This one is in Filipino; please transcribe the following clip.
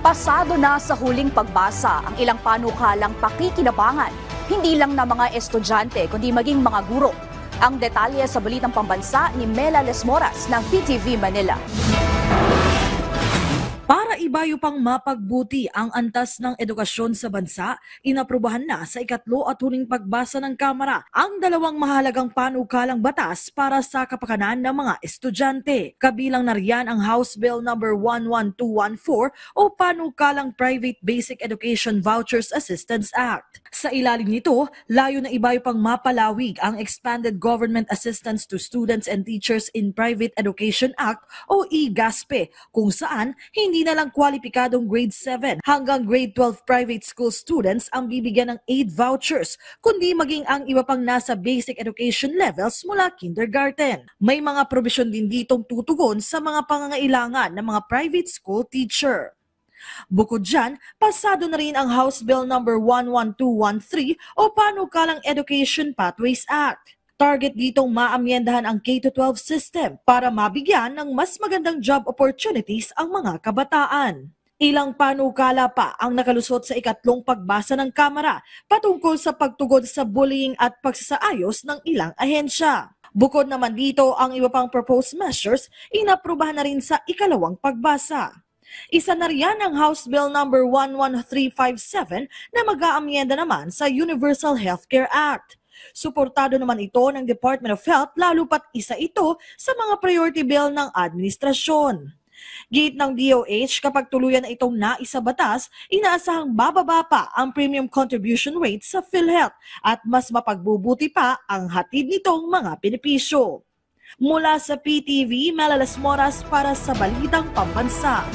Pasado na sa huling pagbasa ang ilang panukalang pakikinabangan, hindi lang na mga estudyante kundi maging mga guro. Ang detalye sa Balitang Pambansa ni Mela Lesmoras ng PTV Manila. Para ibayo pang mapagbuti ang antas ng edukasyon sa bansa, inaprubahan na sa ikatlo at huling pagbasa ng Kamara ang dalawang mahalagang panukalang batas para sa kapakanan ng mga estudyante. Kabilang na riyan ang House Bill No. 11214 o Panukalang Private Basic Education Vouchers Assistance Act. Sa ilalim nito, layo na ibayo pang mapalawig ang Expanded Government Assistance to Students and Teachers in Private Education Act o EGASPE, kung saan hindi na lang kwalipikadong grade 7 hanggang grade 12 private school students ang bibigyan ng aid vouchers, kundi maging ang iba pang nasa basic education levels mula kindergarten. May mga probisyon din ditong tutugon sa mga pangangailangan ng mga private school teacher. Bukod dyan, pasado na rin ang House Bill No. 11213 o Panukalang Education Pathways Act. Target ditong maamyendahan ang K-12 system para mabigyan ng mas magandang job opportunities ang mga kabataan. Ilang panukala pa ang nakalusot sa ikatlong pagbasa ng Kamara patungkol sa pagtugon sa bullying at pagsasaayos ng ilang ahensya. Bukod naman dito, ang iba pang proposed measures inaprubahan na rin sa ikalawang pagbasa. Isa na riyan ang House Bill No. 11357 na mag-aamyenda naman sa Universal Healthcare Act. Suportado naman ito ng Department of Health lalo pat isa ito sa mga priority bill ng administrasyon. Git ng DOH, kapag tuluyan na itong naisabatas, inaasahang bababa pa ang premium contribution rate sa PhilHealth at mas mapagbubuti pa ang hatid nitong mga benepisyo. Mula sa PTV, Mela Lesmoras para sa Balitang Pambansa.